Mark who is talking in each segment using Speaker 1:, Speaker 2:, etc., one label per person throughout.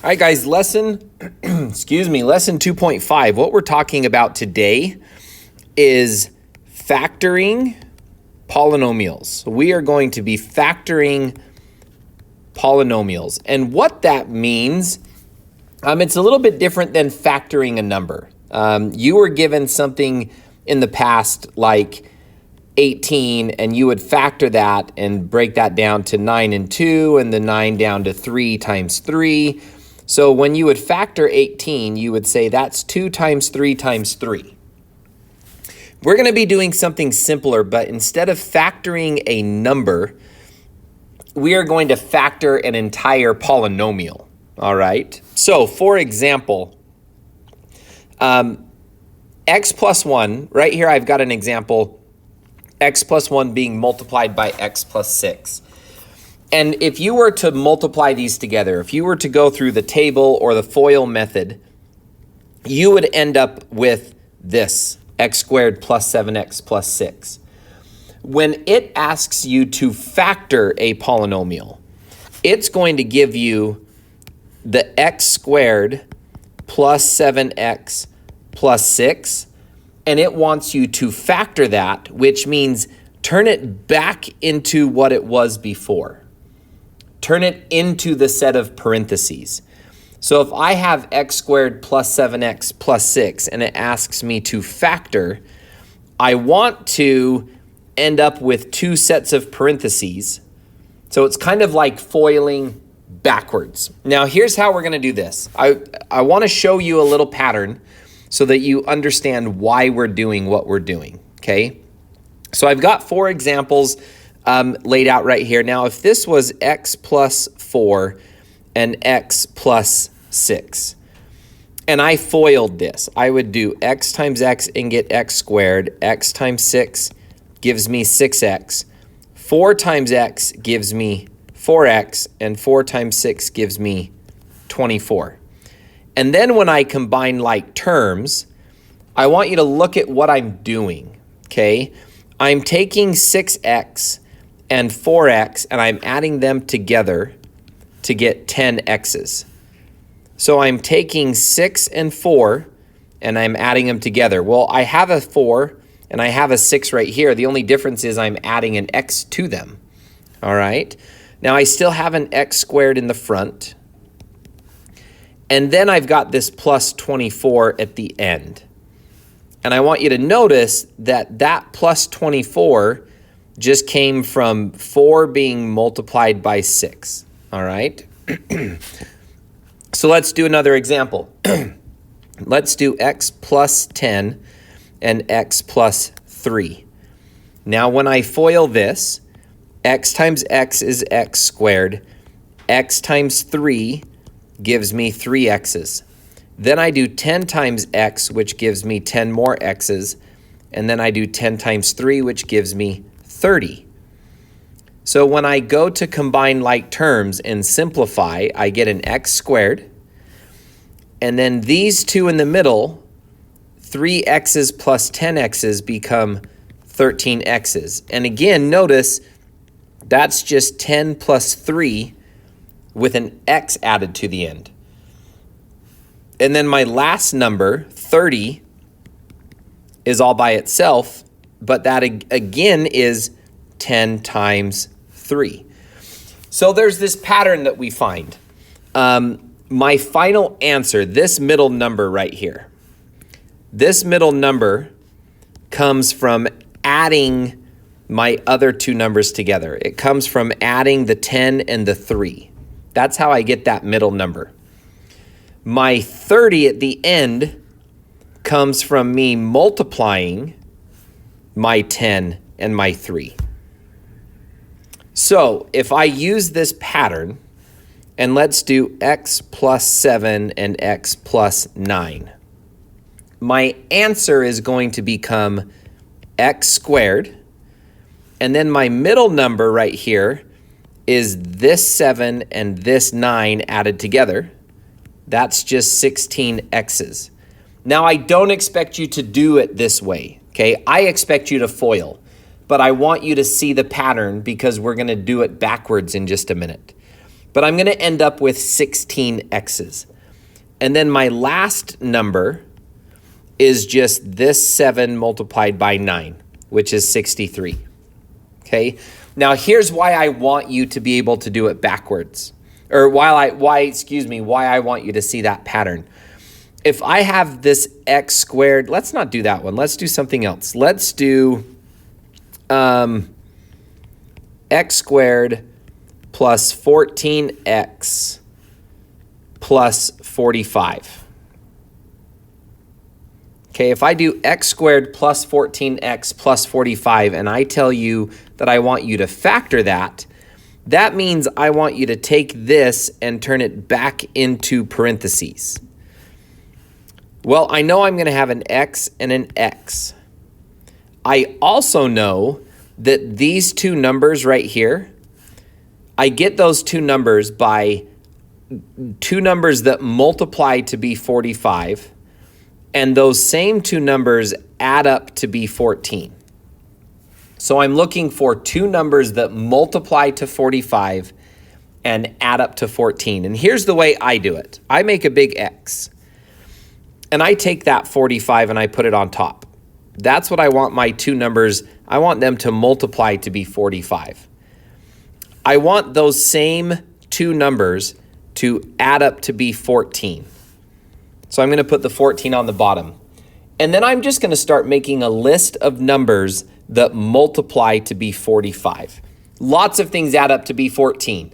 Speaker 1: All right, guys, lesson 2.5. What we're talking about today is factoring polynomials. We are going to be factoring polynomials. And what that means, it's a little bit different than factoring a number. You were given something in the past like 18, and you would factor that and break that down to 9 and 2, and the 9 down to 3 times 3. So when you would factor 18, you would say that's 2 times 3 times 3. We're going to be doing something simpler, but instead of factoring a number, we are going to factor an entire polynomial, all right? So, for example, x plus 1, right here I've got an example, x plus 1 being multiplied by x plus 6. And if you were to multiply these together, if you were to go through the table or the FOIL method, you would end up with this, x squared plus 7x plus 6. When it asks you to factor a polynomial, it's going to give you the x squared plus 7x plus 6, and it wants you to factor that, which means turn it back into what it was before. Turn it into the set of parentheses. So if I have x squared plus 7x plus 6 and it asks me to factor, I want to end up with two sets of parentheses. So it's kind of like foiling backwards. Now here's how we're going to do this. I want to show you a little pattern so that you understand why we're doing what we're doing, okay? So I've got 4 examples laid out right here. Now, if this was x plus 4 and x plus 6, and I foiled this, I would do x times x and get x squared. X times 6 gives me 6x. 4 times x gives me 4x, and 4 times 6 gives me 24. And then when I combine like terms, I want you to look at what I'm doing, okay? I'm taking 6x and 4x, and I'm adding them together to get 10x's. So I'm taking 6 and 4, and I'm adding them together. Well, I have a 4, and I have a 6 right here. The only difference is I'm adding an x to them, all right? Now, I still have an x squared in the front, and then I've got this plus 24 at the end. And I want you to notice that that plus 24 just came from 4 being multiplied by 6, all right? So let's do another example. Let's do x plus 10 and x plus 3. Now when I FOIL this, x times x is x squared. X times 3 gives me 3x's. Then I do 10 times x, which gives me 10 more x's. And then I do 10 times 3, which gives me 30. So when I go to combine like terms and simplify, I get an x squared. And then these two in the middle, 3x's plus 10x's become 13x's. And again, notice that's just 10 plus 3 with an x added to the end. And then my last number, 30, is all by itself, but that again is 10 times 3. So there's this pattern that we find. My final answer, this middle number right here, this middle number comes from adding my other two numbers together. It comes from adding the 10 and the 3. That's how I get that middle number. My 30 at the end comes from me multiplying my 10 and my 3. So if I use this pattern, and let's do x plus 7 and x plus 9, my answer is going to become x squared, and then my middle number right here is this 7 and this 9 added together. That's just 16x's. Now, I don't expect you to do it this way, okay? I expect you to FOIL, but I want you to see the pattern because we're going to do it backwards in just a minute. but I'm going to end up with 16 x's. And then my last number is just this 7 multiplied by 9, which is 63. Okay? Now here's why I want you to be able to do it backwards. Or why I want you to see that pattern. If I have this x squared, let's not do that one. Let's do something else. Let's do x squared plus 14x plus 45. Okay, if I do x squared plus 14x plus 45 and I tell you that I want you to factor that, that means I want you to take this and turn it back into parentheses. Well, I know I'm going to have an x and an x. I also know that these two numbers right here, I get those two numbers by two numbers that multiply to be 45, and those same two numbers add up to be 14. So I'm looking for two numbers that multiply to 45 and add up to 14. And here's the way I do it. I make a big X, and I take that 45 and I put it on top. That's what I want my two numbers. I want them to multiply to be 45. I want those same two numbers to add up to be 14. So I'm going to put the 14 on the bottom. And then I'm just going to start making a list of numbers that multiply to be 45. Lots of things add up to be 14,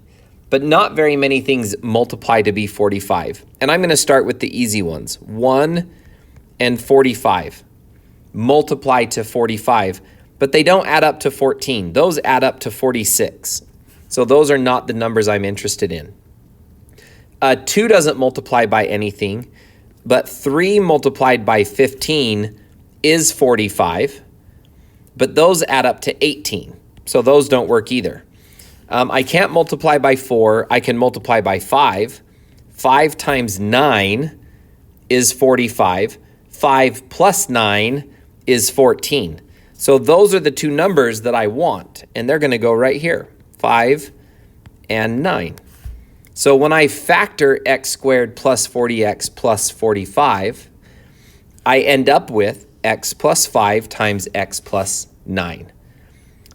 Speaker 1: but not very many things multiply to be 45. And I'm going to start with the easy ones. 1 and 45 multiply to 45, but they don't add up to 14. Those add up to 46. So those are not the numbers I'm interested in. 2 doesn't multiply by anything, but 3 multiplied by 15 is 45, but those add up to 18. So those don't work either. I can't multiply by 4. I can multiply by 5. 5 times 9 is 45. 5 plus 9 is 14. So those are the two numbers that I want, and they're going to go right here, 5 and 9. So when I factor x squared plus 40x plus 45, I end up with x plus 5 times x plus 9.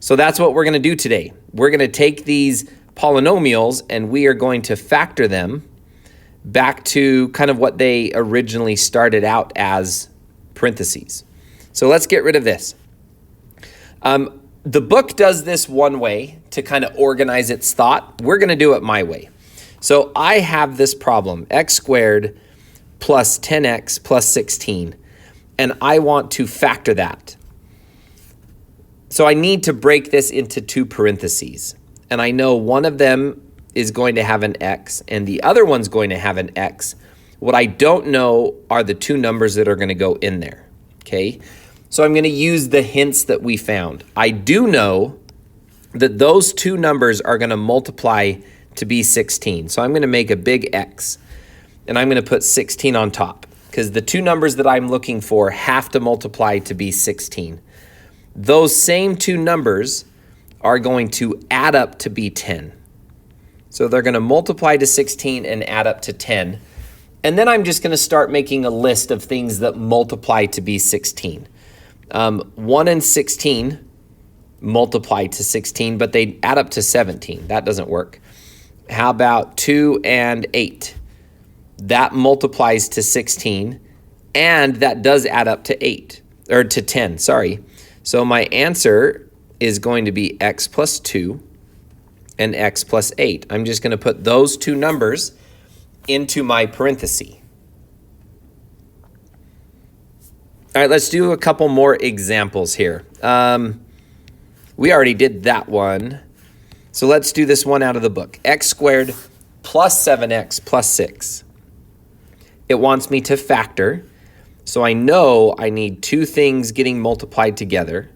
Speaker 1: So that's what we're going to do today. We're going to take these polynomials and we are going to factor them back to kind of what they originally started out as, parentheses. So let's get rid of this. The book does this one way to kind of organize its thought. We're going to do it my way. So I have this problem, x squared plus 10x plus 16, and I want to factor that. So I need to break this into two parentheses, and I know one of them is going to have an x and the other one's going to have an x. What I don't know are the two numbers that are going to go in there, okay? So I'm going to use the hints that we found. I do know that those two numbers are going to multiply to be 16. So I'm going to make a big X, and I'm going to put 16 on top because the two numbers that I'm looking for have to multiply to be 16. Those same two numbers are going to add up to be 10. So they're going to multiply to 16 and add up to 10. And then I'm just going to start making a list of things that multiply to be 16. 1 and 16 multiply to 16, but they add up to 17. That doesn't work. How about 2 and 8? That multiplies to 16, and that does add up to 8, or to 10, sorry. So my answer is going to be x plus 2 and x plus 8. I'm just going to put those two numbers into my parenthesis. All right, let's do a couple more examples here. We already did that one. So let's do this one out of the book. X squared plus 7x plus 6. It wants me to factor. So I know I need two things getting multiplied together,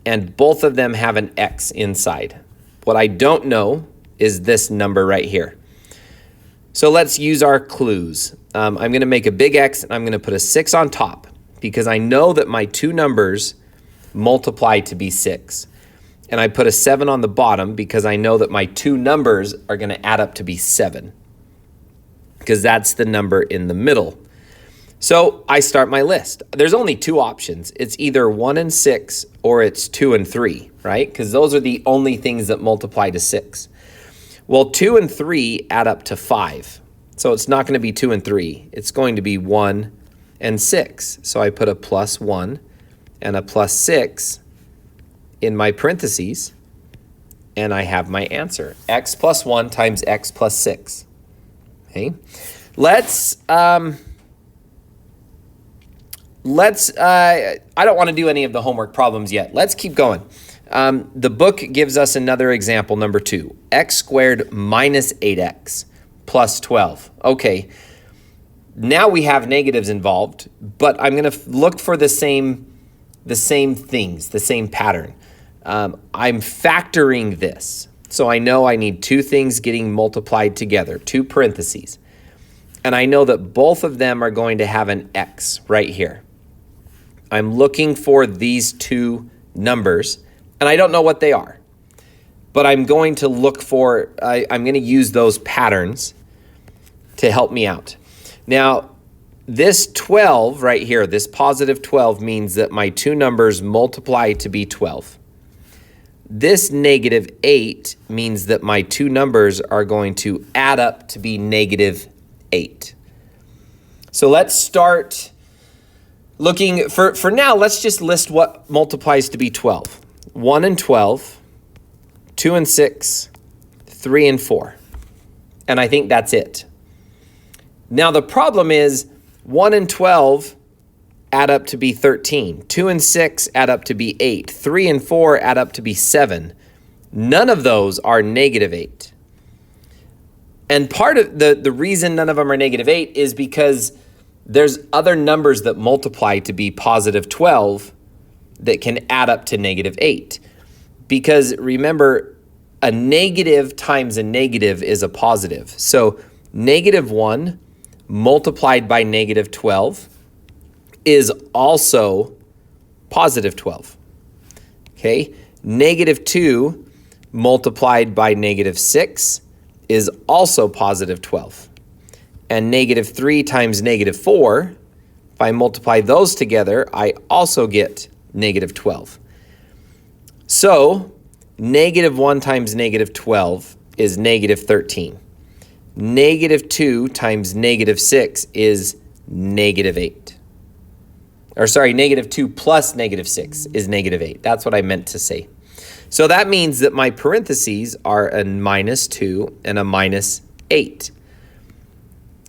Speaker 1: and both of them have an x inside. What I don't know is this number right here. So let's use our clues. I'm going to make a big X, and I'm going to put a 6 on top because I know that my two numbers multiply to be 6. and I put a 7 on the bottom because I know that my two numbers are going to add up to be 7, because that's the number in the middle. So I start my list. There's only two options. It's either 1 and 6 or it's 2 and 3, right? Because those are the only things that multiply to 6. Well, 2 and 3 add up to 5. So it's not going to be 2 and 3. It's going to be 1 and 6. So I put a plus 1 and a plus 6 in my parentheses, and I have my answer. X plus 1 times x plus 6. Okay. I don't want to do any of the homework problems yet. Let's keep going. The book gives us another example, number 2. X squared minus 8x plus 12. Okay, now we have negatives involved, but I'm going to look for the same things, the same pattern. I'm factoring this. So I know I need two things getting multiplied together, two parentheses. And I know that both of them are going to have an x right here. I'm looking for these two numbers, and I don't know what they are. But I'm going to look for, I'm going to use those patterns to help me out. Now, this 12 right here, this positive 12, means that my two numbers multiply to be 12. This negative 8 means that my two numbers are going to add up to be negative 8. So let's start looking, for now, let's just list what multiplies to be 12. 1 and 12, 2 and 6, 3 and 4. And I think that's it. Now the problem is 1 and 12 add up to be 13. 2 and 6 add up to be 8. 3 and 4 add up to be 7. None of those are negative 8. And part of the reason none of them are negative 8 is because there's other numbers that multiply to be positive 12 that can add up to negative 8. Because remember, a negative times a negative is a positive. So negative 1 multiplied by negative 12 is also positive 12. Okay? Negative 2 multiplied by negative 6 is also positive 12. And negative 3 times negative 4, if I multiply those together, I also get negative 12. So negative 1 times negative 12 is negative 13. Negative 2 times negative 6 is negative 8. Or sorry, negative 2 plus negative 6 is negative 8. That's what I meant to say. So that means that my parentheses are a minus 2 and a minus 8.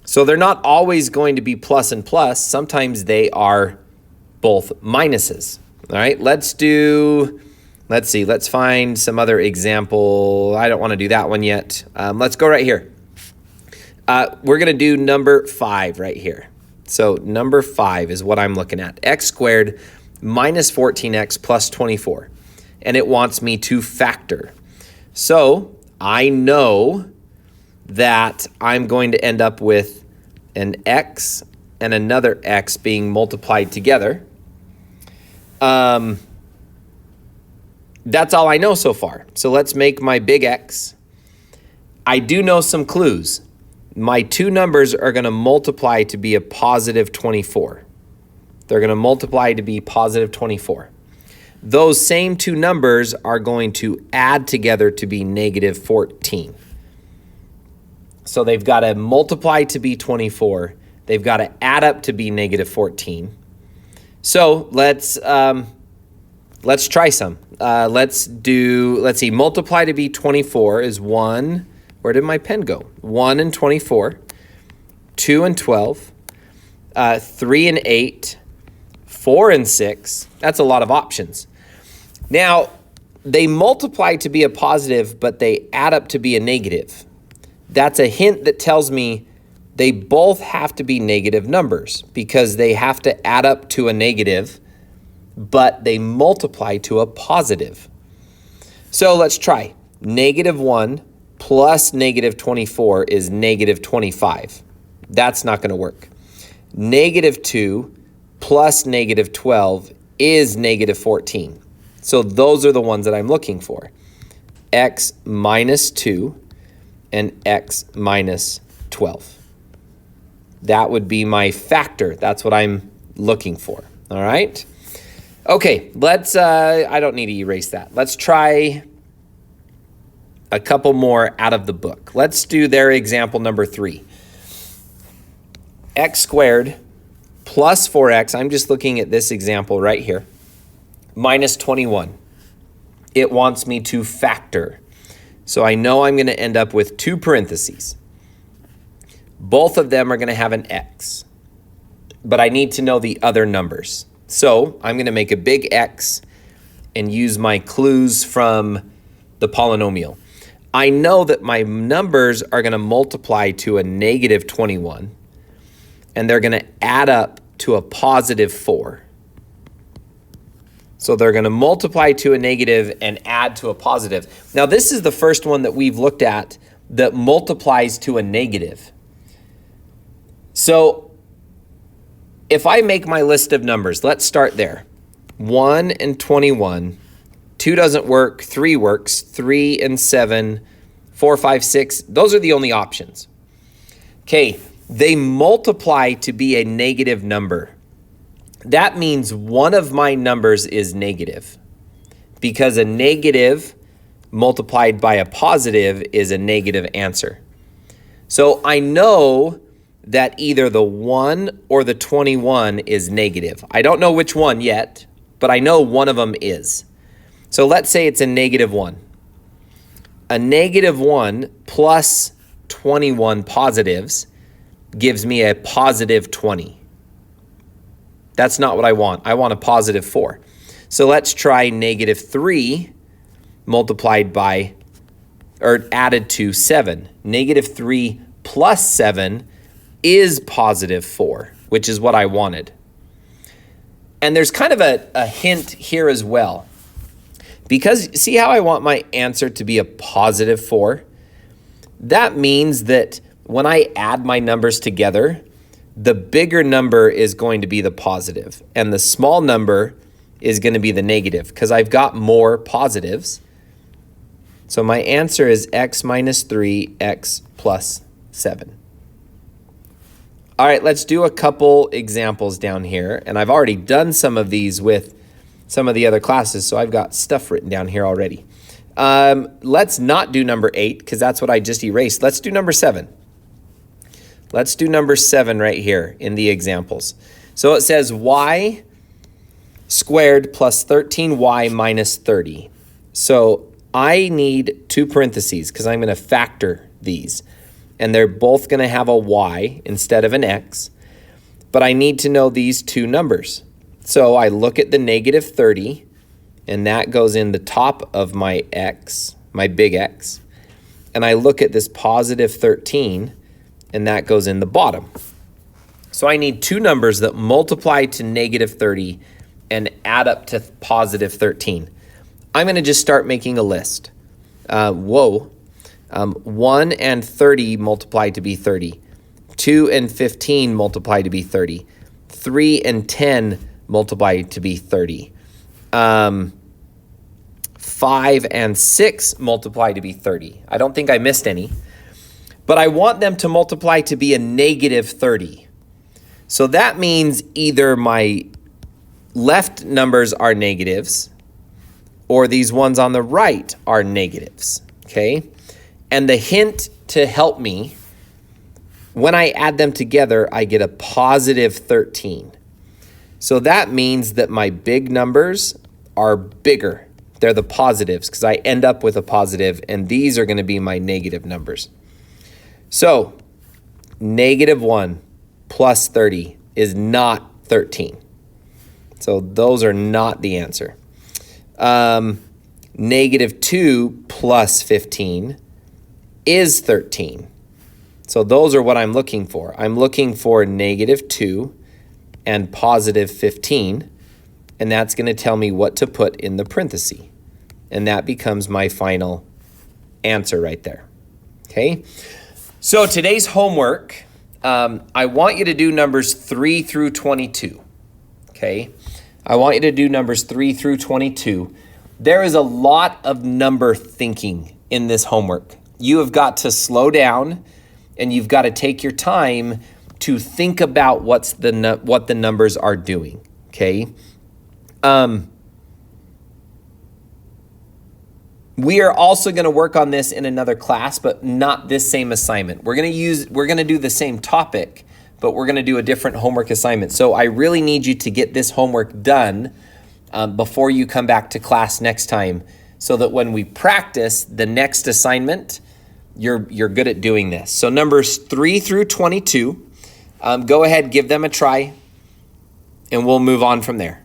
Speaker 1: So they're not always going to be plus and plus. Sometimes they are both minuses. All right, let's find some other example. I don't want to do that one yet. Let's go right here. We're going to do number 5 right here. So number 5 is what I'm looking at. X squared minus 14x plus 24. And it wants me to factor. So I know that I'm going to end up with an x and another x being multiplied together. That's all I know so far. So let's make my big X. I do know some clues. My two numbers are going to multiply to be a positive 24. They're going to multiply to be positive 24. Those same two numbers are going to add together to be negative 14. So they've got to multiply to be 24. They've got to add up to be negative 14. So let's try some. Let's see, multiply to be 24 is 1. Where did my pen go? 1 and 24, 2 and 12, 3 and 8, 4 and 6. That's a lot of options. Now, they multiply to be a positive, but they add up to be a negative. That's a hint that tells me they both have to be negative numbers because they have to add up to a negative, but they multiply to a positive. So let's try. Negative 1 plus negative 24 is negative 25. That's not going to work. Negative 2 plus negative 12 is negative 14. So those are the ones that I'm looking for. X minus 2 and X minus 12. That would be my factor. That's what I'm looking for. All right. Okay, let's, I don't need to erase that. Let's try a couple more out of the book. Let's do their example number 3. X squared plus 4x, I'm just looking at this example right here, minus 21. It wants me to factor. So I know I'm going to end up with 2 parentheses. Both of them are going to have an x, but I need to know the other numbers. So I'm going to make a big X and use my clues from the polynomial. I know that my numbers are going to multiply to a negative 21, and they're going to add up to a positive 4. So they're going to multiply to a negative and add to a positive. Now this is the first one that we've looked at that multiplies to a negative. So if I make my list of numbers, let's start there. 1 and 21, 2 doesn't work, 3 works, 3 and 7, 4, 5, 6, those are the only options. Okay, they multiply to be a negative number. That means one of my numbers is negative, because a negative multiplied by a positive is a negative answer. So I know that either the 1 or the 21 is negative. I don't know which one yet, but I know one of them is. So let's say it's a negative 1. A negative 1 plus 21 positives gives me a positive 20. That's not what I want. I want a positive 4. So let's try negative 3 multiplied by, or added to 7. Negative 3 plus 7 is positive 4, which is what I wanted. And there's kind of a hint here as well. Because see how I want my answer to be a positive 4? That means that when I add my numbers together, the bigger number is going to be the positive, and the small number is going to be the negative, because I've got more positives. So my answer is x minus 3, x plus 7. All right, let's do a couple examples down here. And I've already done some of these with some of the other classes, so I've got stuff written down here already. Let's not do number 8, because that's what I just erased. Let's do number 7. Let's do number 7 right here in the examples. So it says y squared plus 13y minus 30. So I need 2 parentheses, because I'm going to factor these. And they're both going to have a y instead of an x. But I need to know these 2 numbers. So I look at the negative 30, and that goes in the top of my x, my big X. And I look at this positive 13, and that goes in the bottom. So I need 2 numbers that multiply to negative 30 and add up to positive 13. I'm going to just start making a list. 1 and 30 multiply to be 30. 2 and 15 multiply to be 30. 3 and 10 multiply to be 30. 5 and 6 multiply to be 30. I don't think I missed any. But I want them to multiply to be a negative 30. So that means either my left numbers are negatives, or these ones on the right are negatives, okay? And the hint to help me, when I add them together, I get a positive 13. So that means that my big numbers are bigger. They're the positives, because I end up with a positive, and these are going to be my negative numbers. So negative 1 plus 30 is not 13. So those are not the answer. Negative 2 plus 15 is 13. So those are what I'm looking for. I'm looking for negative 2 and positive 15, and that's going to tell me what to put in the parenthesis. And that becomes my final answer right there. Okay? So today's homework, I want you to do numbers 3 through 22. Okay? I want you to do numbers 3 through 22. There is a lot of number thinking in this homework. You have got to slow down and you've got to take your time to think about what the numbers are doing, okay? We are also going to work on this in another class, but not this same assignment. We're going to do the same topic, but we're going to do a different homework assignment. So I really need you to get this homework done before you come back to class next time, so that when we practice the next assignment, you're good at doing this. So numbers 3 through 22, go ahead, give them a try, and we'll move on from there.